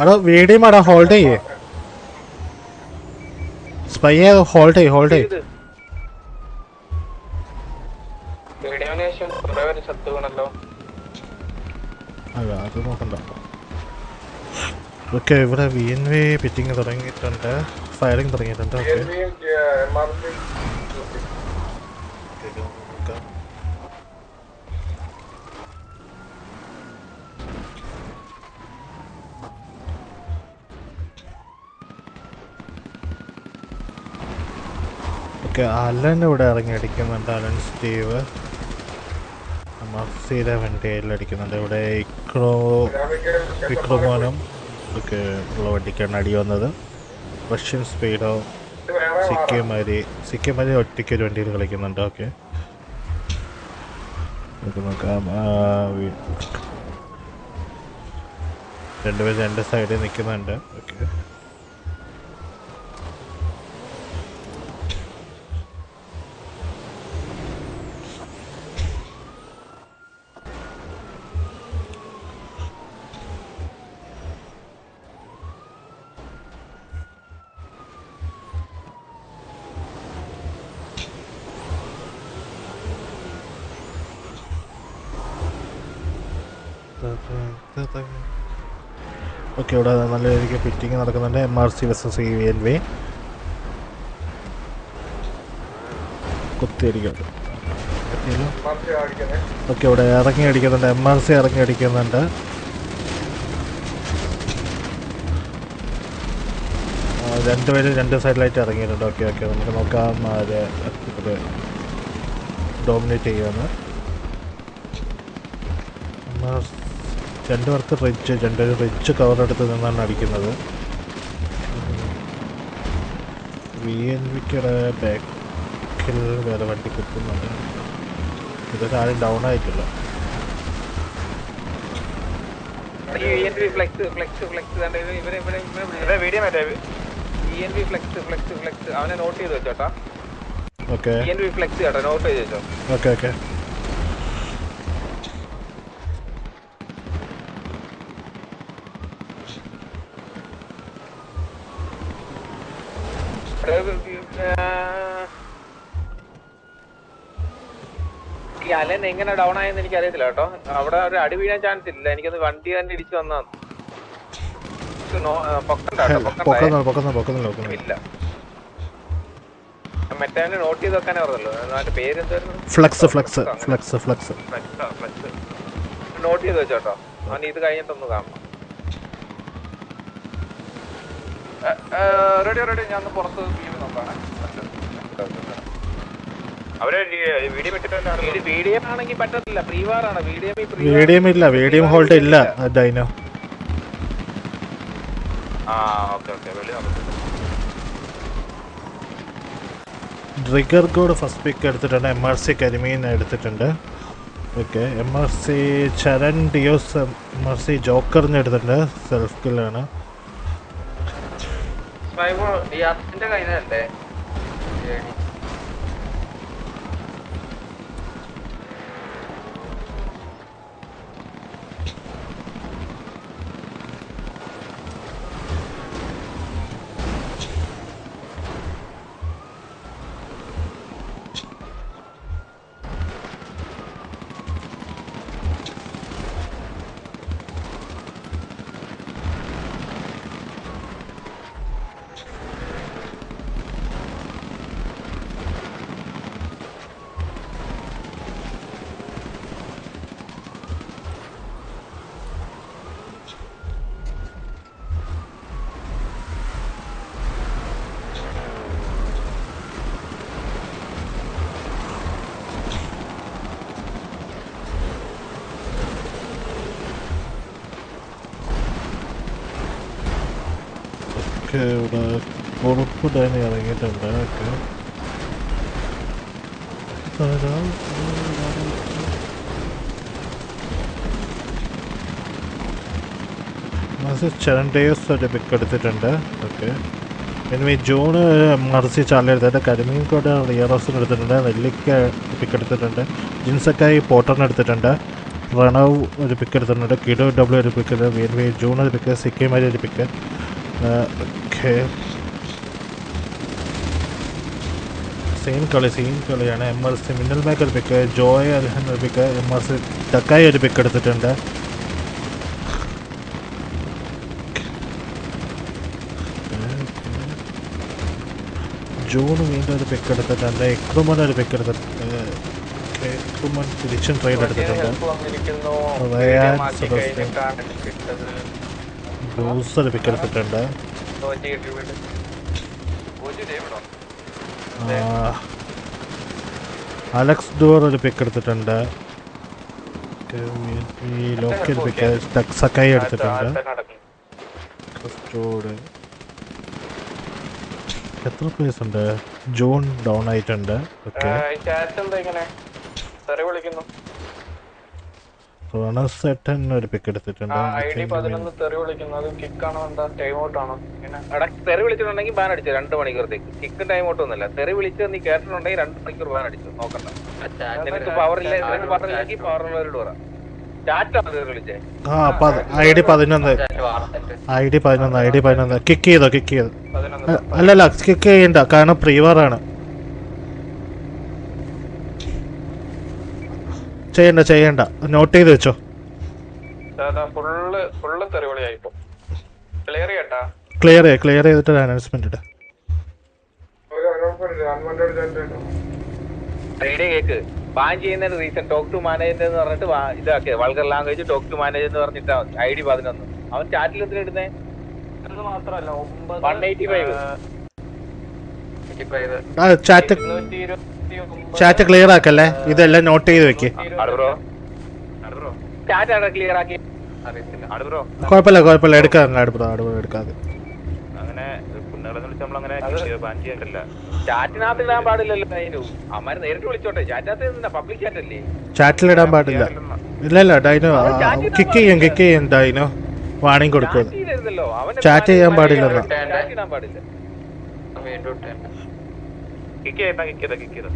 അടോ video Mada hold ചെയ്യേ സ്പൈയെ hold ചെയ്യ് അല്ല അത് നോക്കണ്ട. ഓക്കെ ഇവിടെ VNV പിറ്റിങ് തുടങ്ങിയിട്ടുണ്ട്, ഫയറിങ് തുടങ്ങിയിട്ടുണ്ട്. ഓക്കെ ഓക്കെ അലൻ ഇവിടെ ഇറങ്ങി അടിക്കുന്നുണ്ട്. അലൻ സ്റ്റീവ് മർസിയുടെ വണ്ടിയിൽ അടിക്കുന്നുണ്ട്. ഇവിടെ ഇക്രോമോനും ഒക്കെ ഉള്ള വണ്ടിക്കാണ് അടി വന്നത്. റഷ്യൻ സ്പീഡോ സിക്കിമാരി ഒറ്റയ്ക്ക് ഒരു വണ്ടിയിൽ കളിക്കുന്നുണ്ട്. ഓക്കെ നോക്കാം. രണ്ടുപേരും രണ്ട് സൈഡിൽ നിൽക്കുന്നുണ്ട്. ഓക്കെ ഓക്കെ ഇവിടെ നല്ല രീതിക്ക് ഫിറ്റിങ് നടക്കുന്നുണ്ട്. MRC vs VNV കുത്തിയടിക്കുന്നുണ്ട്. ഓക്കെ ഇവിടെ ഇറങ്ങി അടിക്കുന്നുണ്ട്. MRC ഇറങ്ങി അടിക്കുന്നുണ്ട്. രണ്ടുപേരും രണ്ട് സൈഡിലായിട്ട് ഇറങ്ങിയിട്ടുണ്ട്. ഓക്കെ ഓക്കെ നമുക്ക് നോക്കാം അത് ഡോമിനേറ്റ് ചെയ്യുമെന്ന്. രണ്ടുപേർക്ക് റിച്ച് കവർ എടുത്ത് നിന്നാണ് അടിക്കുന്നത്. VNVയുടെ ബാക്കിൽ വേറെ വണ്ടി കുത്തുന്നുണ്ട്. ഇതൊക്കെ ആരും ഡൗൺ ആയിട്ടില്ല. അവനെ നോട്ട് ചെയ്ത് വെച്ചോട്ടാ. ഓക്കെ നോട്ട് ചെയ്ത് വെച്ചോ. ഓക്കെ ഓക്കെ ഈ അലൻ എങ്ങനെ ഡൗൺ ആയെന്ന് എനിക്ക് അറിയത്തില്ല കേട്ടോ. അവിടെ ഒരു അടി വീഴാൻ ചാൻസ് ഇല്ല. എനിക്കത് വണ്ടി തന്നെ ഇടിച്ചു വന്നാ ഇല്ല. മറ്റേ നോട്ട് ചെയ്ത് വെക്കാനേ പറഞ്ഞല്ലോ. അതിന്റെ പേര് എന്തായിരുന്നു? നോട്ട് ചെയ്ത് വെച്ചോട്ടോ. അവൻ ഇത് കഴിഞ്ഞിട്ടൊന്ന് കാണണം. റെഡി ഞാൻ പുറത്ത് നോക്കാണ്. അവരെ VDM ആണെങ്കിൽ പറ്റത്തില്ല. പ്രീവാറാണ്. VDM ഇല്ല. VDM ഹോൾഡ് ഇല്ല. ഡൈനോ ട്രിഗർ കോഡ് ഫസ്റ്റ് പിക്ക് എടുത്തിട്ടുണ്ട്. MRC കരിമീൻ എടുത്തിട്ടുണ്ട്. ഓക്കെ MRC ചരൺ ഡിയോസ് MRC ജോക്കറിന് എടുത്തിട്ടുണ്ട്. സെൽഫ് കില്ലാണ്. കയ്യിലല്ലേ ഇവിടെ കൊഴുപ്പ് ഡൈനി ഇറങ്ങിയിട്ടുണ്ട്. ഓക്കെ ചരണ്ടേഴ്സ് ഒരു പിക്ക് എടുത്തിട്ടുണ്ട്. Okay anyway June MRC Charlie എടുത്തിട്ട് കരിമീൻ കോഡ് റിയറോസിന് എടുത്തിട്ടുണ്ട്. നെല്ലിക്ക പിക്ക് എടുത്തിട്ടുണ്ട്. ജിൻസക്കായി പോട്ടറിന് എടുത്തിട്ടുണ്ട്. പ്രണവ് ഒരു പിക്ക് എടുത്തിട്ടുണ്ട്, കിഡോ ഡബ്ല്യു ഒരു പിക്ക്, വി ജൂൺ ഒരു പിക്ക്, സിക്കിമാരി ഒരു പിക്ക്. ഓക്കെ, സെയിം കളിയാണ്. MRC മിന്നൽ മേക്ക് ഒരു പിക്ക്, ജോയ് അൽഹൻ ഒരു പിക്ക്, MRC ടക്കായി ഒരു പിക്ക് എടുത്തിട്ടുണ്ട്. ജൂൺ വീണ്ടും ഒരു പിക്ക് എടുത്തിട്ടുണ്ട്, എക്രുമൻ ഒരു പിക്ക് എടുത്തിട്ടുണ്ട്. എക്രുമൻ തിരിച്ചും ട്രെയിൻ എടുത്തിട്ടുണ്ട്. ബ്രൂസ് ഒരു പിക്ക് എടുത്തിട്ടുണ്ട്. അലക്സ് ഡോർ ഒരു പിക്ക് എടുത്തിട്ടുണ്ട്. ലോക്കൽ പിക്ക് സക്കായി എടുത്തിട്ടുണ്ട്. എത്ര പ്ലേസ് ഉണ്ട്? ജോൺ ഡൗൺ ആയിട്ടുണ്ട്. ഓക്കെ, റണസെട്ടൻ ഒരു പിക്ക് എടുത്തിട്ടുണ്ട്. തെറി വിളിച്ചിട്ടുണ്ടെങ്കിൽ ബാൻ അടിച്ചു 2 മണിക്കൂറത്തേക്ക്. കിക്ക് ടൈം ഔട്ട് ഒന്നുമില്ല. തെറി വിളിച്ച് നീ കേട്ടിട്ടുണ്ടെങ്കിൽ 2 മണിക്കൂർ ബാൻ അടിച്ചു. നോക്കണ്ട, പവർ ഇല്ല പറഞ്ഞില്ലെങ്കിൽ പവറുള്ളവരോട് പറ. ചാറ്റാണ് തെറി വിളിച്ചേ. ID 11 കിക്ക് ചെയ്തോ? അല്ലല്ല, കിക്ക് ചെയ്യണ്ട, കാരണം പ്രീവാറാണ്. ചെയ്യണ്ട, നോട്ട് ചെയ്ത് വെച്ചോ. ക്ലിയർ ചെയ്തിട്ട് അനൗൺസ്മെന്റ് ഇടാം. കേക്ക് ബാൻ ചെയ്യുന്നതിന് റീസൺ ടോക്ക് ടു മാനേജർ എന്ന് പറഞ്ഞിട്ട് ഇതാക്കിയ vulgar language talk to manager എന്ന് പറഞ്ഞിട്ട് ID 11. അവൻ ചാറ്റിൽ എന്തിനാ ഇടുന്നേ? 185 ചാറ്റ് ക്ലിയർ ആക്കല്ലേ, ഇതെല്ലാം നോട്ട് ചെയ്ത് വെക്ക്. കുഴപ്പമില്ല, എടുക്കാതെ. ചാറ്റിനകത്ത് ഇടാൻ പാടില്ലല്ലോ. അമ്മാര് നേരിട്ട് വിളിച്ചോട്ടെ. ചാറ്റിനകത്ത് പബ്ലിക് ചാറ്റ് അല്ലേ? ചാറ്റിലിടാൻ പാടില്ല. ഇല്ല ഡൈനോ കിക്ക് ചെയ്യും ഡൈനോ, വാണിംഗ് കൊടുക്കും. ചാറ്റ് ചെയ്യാൻ പാടില്ലെന്നാ. കിക്ക് ചെയ്ത